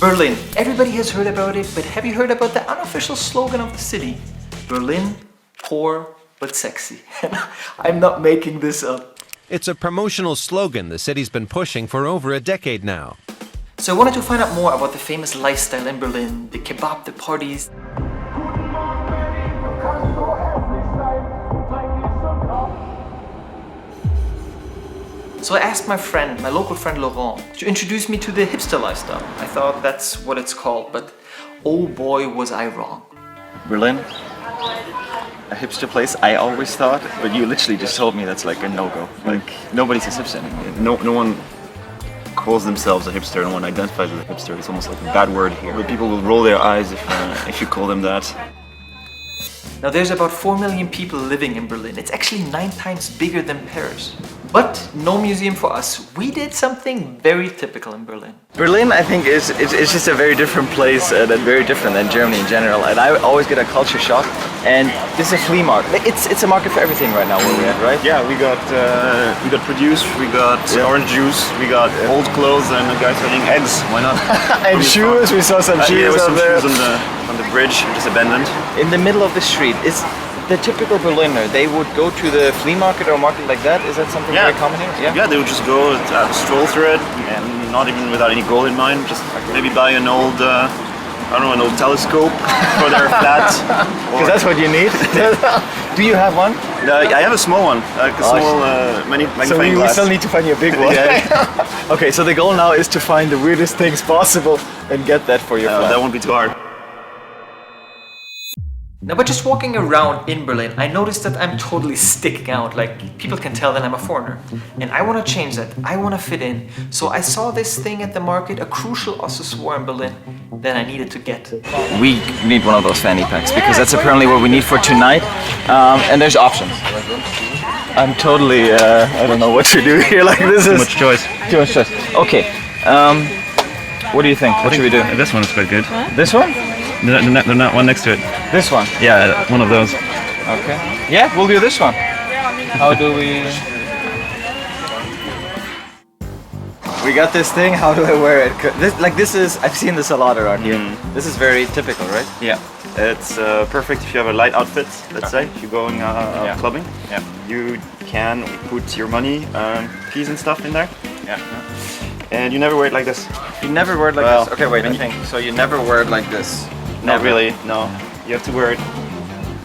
Berlin. Everybody has heard about it, but have you heard about the unofficial slogan of the city? Berlin, poor but sexy. I'm not making this up. It's a promotional slogan the city's been pushing for over a decade now. So I wanted to find out more about the famous lifestyle in Berlin, the kebab, the parties. So I asked my friend, my local friend Laurent, to introduce me to the hipster lifestyle. I thought that's what it's called, but oh boy was I wrong. Berlin, a hipster place, I always thought, but you literally just told me that's like a no-go. Like, nobody's a hipster. No one calls themselves a hipster, no one identifies as a hipster. It's almost like a bad word here. But people will roll their eyes if you call them that. Now there's about 4 million people living in Berlin. It's actually 9 times bigger than Paris. But no museum for us. We did something very typical in Berlin. Berlin, I think, is just a very different place and very different than Germany in general. And I always get a culture shock. And this is a flea market. It's a market for everything right now where we're at, right? Yeah, we got produce, we got orange juice, we got old clothes, and a guy selling eggs. Why not? And shoes. We saw some shoes yeah, up there. Shoes on the bridge, just abandoned. In the middle of the street is the typical Berliner. They would go to the flea market or market like that. Is that something very common here? Yeah, they would just go stroll through it, and not even without any goal in mind. Just maybe buy an old, an old telescope for their flat. Because that's what you need. Do you have one? I have a small one, a small magnifying so we glass. still need to find you a big one. Yeah. Okay, so the goal now is to find the weirdest things possible and get that for your flat. That won't be too hard. Now, but just walking around in Berlin, I noticed that I'm totally sticking out. Like, people can tell that I'm a foreigner. And I want to change that. I want to fit in. So I saw this thing at the market, a crucial accessoire in Berlin, that I needed to get. We need one of those fanny packs because that's apparently what we need for tonight. And there's options. I'm totally, I don't know what to do here. Like, this is Too much choice. Too much choice. Okay. What do you think? What should we do? This one's quite good. This one? The one next to it. This one? Yeah, one of those. Okay. Yeah, we'll do this one. How do we... We got this thing, how do I wear it? This is, I've seen this a lot around here. This is very typical, right? Yeah. It's perfect if you have a light outfit, let's say, if you're going clubbing. Yeah. You can put your money, keys and stuff in there. Yeah. And you never wear it like this. You never wear it like this? Okay, wait, I think. So you never wear it like this? Not really, no. You have to wear it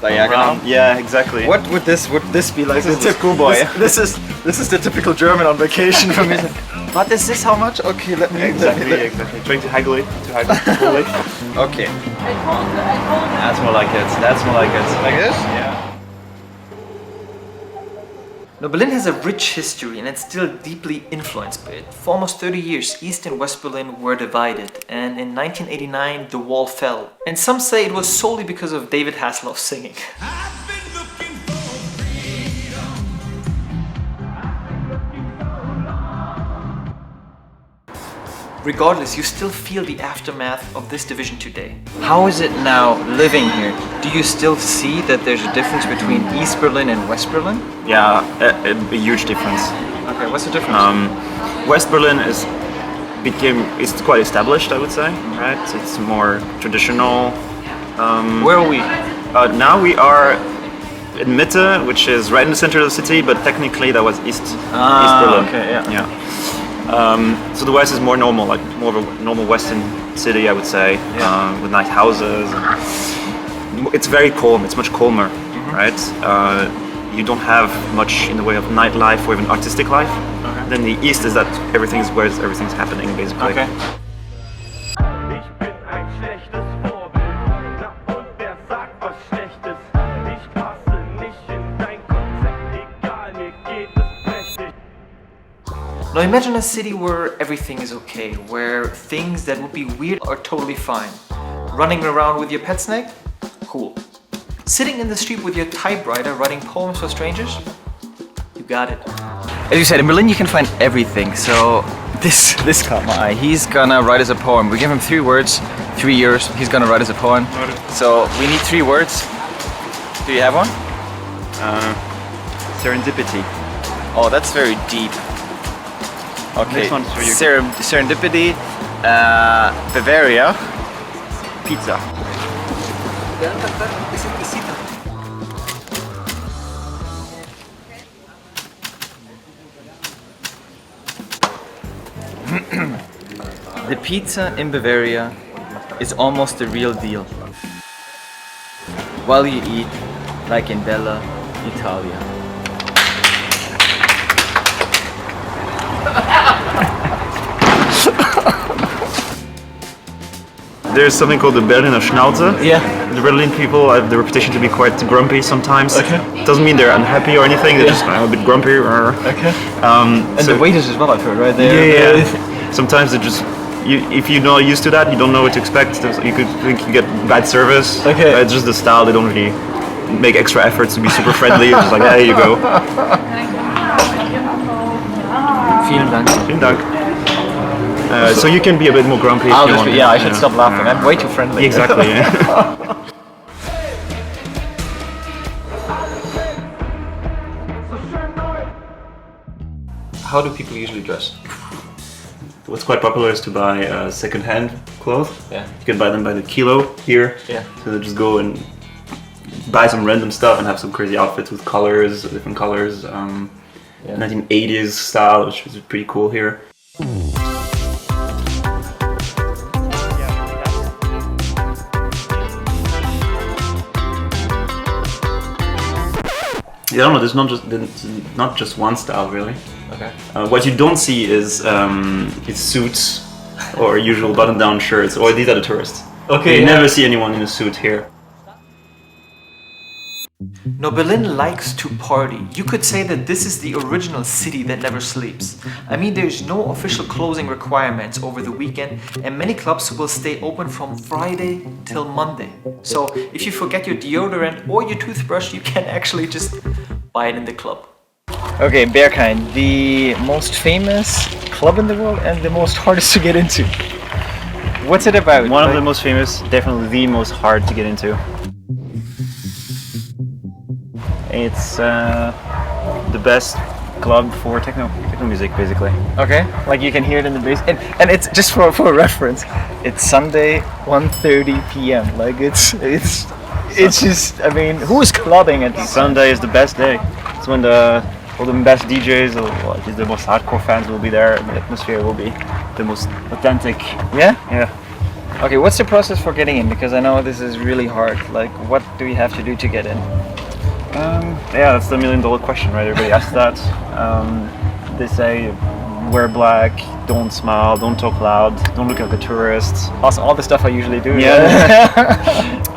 diagonal. Yeah, exactly. What would this be like? This is the cool boy. This is the typical German on vacation for me. But is this how much? Okay, let me. Exactly. Trying to haggle it, pull it. Okay. That's more like it. Like this? Yeah. Now, Berlin has a rich history and it's still deeply influenced by it. For almost 30 years, East and West Berlin were divided, and in 1989 the wall fell. And some say it was solely because of David Hasselhoff's singing. Regardless, you still feel the aftermath of this division today. How is it now living here? Do you still see that there's a difference between East Berlin and West Berlin? Yeah, a huge difference. Okay, what's the difference? West Berlin is quite established, I would say, right? It's more traditional. Where are we? Now we are in Mitte, which is right in the center of the city, but technically that was East Berlin. Okay, yeah. So the West is more normal, like more of a normal Western city, I would say, with nice houses. It's very calm. It's much calmer, right? You don't have much in the way of nightlife or even artistic life. Okay. Then the East is that everything's happening, basically. Okay. Now imagine a city where everything is okay, where things that would be weird are totally fine. Running around with your pet snake? Cool. Sitting in the street with your typewriter writing poems for strangers? You got it. As you said, in Berlin you can find everything, so this caught my eye. He's gonna write us a poem. We give him 3 words, 3 years, he's gonna write us a poem. So we need 3 words. Do you have one? Serendipity. Oh, that's very deep. Okay, This one's for you. serendipity. Bavaria, pizza. The pizza in Bavaria is almost the real deal. While you eat, like in Bella, Italia. There's something called the Berliner Schnauze. Yeah. The Berlin people have the reputation to be quite grumpy sometimes. Okay. Doesn't mean they're unhappy or anything, they're just a bit grumpy. Okay. And The waiters as well, I've heard, right? yeah. Sometimes they just, if you're not used to that, you don't know what to expect. You could think you get bad service. Okay. It's just the style, they don't really make extra efforts to be super friendly. It's just like, there you go. Vielen Dank. Vielen Dank. So you can be a bit more grumpy if you want. I should stop laughing. I'm way too friendly. Exactly, yeah. How do people usually dress? What's quite popular is to buy second-hand clothes. Yeah. You can buy them by the kilo here. Yeah. So they just go and buy some random stuff and have some crazy outfits with colors, different colors. 1980s style, which is pretty cool here. Yeah, I don't know. There's not just one style really. Okay. What you don't see is suits or usual button-down shirts. Or these are the tourists. Okay. You never see anyone in a suit here. No, Berlin likes to party. You could say that this is the original city that never sleeps. I mean, there's no official closing requirements over the weekend, and many clubs will stay open from Friday till Monday. So if you forget your deodorant or your toothbrush, you can actually just buy it in the club. Okay, Berghain, the most famous club in the world and the most hardest to get into. What's it about? One of the most famous, definitely the most hard to get into. It's the best club for techno music, basically. Okay, like you can hear it in the bass, and it's just for reference. It's Sunday, 1:30 p.m. Like it's just. I mean, who is clubbing at these? Sunday is the best day. It's when all the best DJs, or at least the most hardcore fans, will be there. And the atmosphere will be the most authentic. Yeah. Yeah. Okay, what's the process for getting in? Because I know this is really hard. Like, what do we have to do to get in? Yeah, that's the $1,000,000 question, right? Everybody asks that. They say, wear black, don't smile, don't talk loud, don't look like a tourist. Also, all the stuff I usually do. Yeah.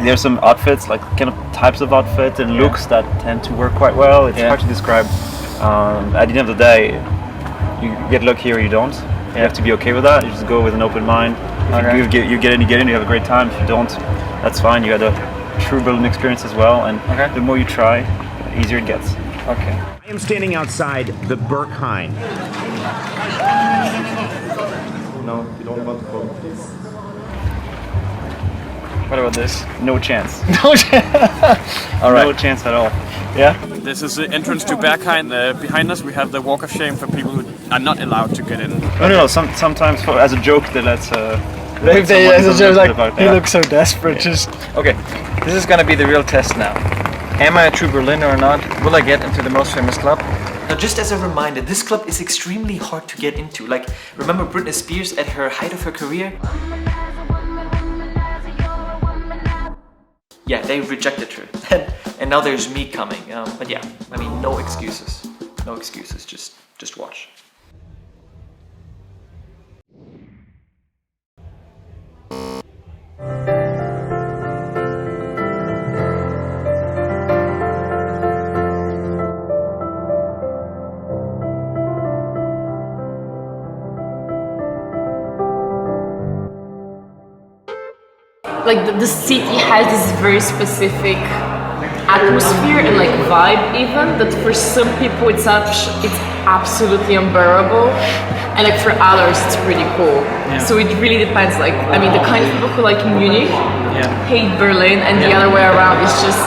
There's some outfits, like kind of types of outfit and looks that tend to work quite well. It's hard to describe. At the end of the day, you get lucky or you don't. You have to be okay with that. You just go with an open mind. If you get in, you have a great time. If you don't, that's fine. You had a true Berlin experience as well, and the more you try, the easier it gets. Okay. I am standing outside the Berghain. No, you don't want to go. What about this? No chance. No chance. All right. No chance at all. Yeah. This is the entrance to Berghain. Behind us we have the walk of shame for people who are not allowed to get in. No. Sometimes as a joke they let. He looks so desperate. Just okay. This is gonna be the real test now. Am I a true Berliner or not? Will I get into the most famous club? Now, just as a reminder, this club is extremely hard to get into. Like, remember Britney Spears at her height of her career? Yeah, they rejected her. And now there's me coming. But yeah, I mean, no excuses. No excuses. Just watch. Like the city has this very specific atmosphere and like vibe even that for some people it's absolutely unbearable, and like for others it's pretty cool. So it really depends. Like I mean, the kind of people who like Munich hate Berlin, and the other way around. It's just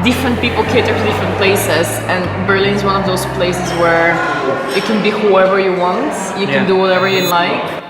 different people cater to different places, and Berlin is one of those places where you can be whoever you want, you can do whatever you like.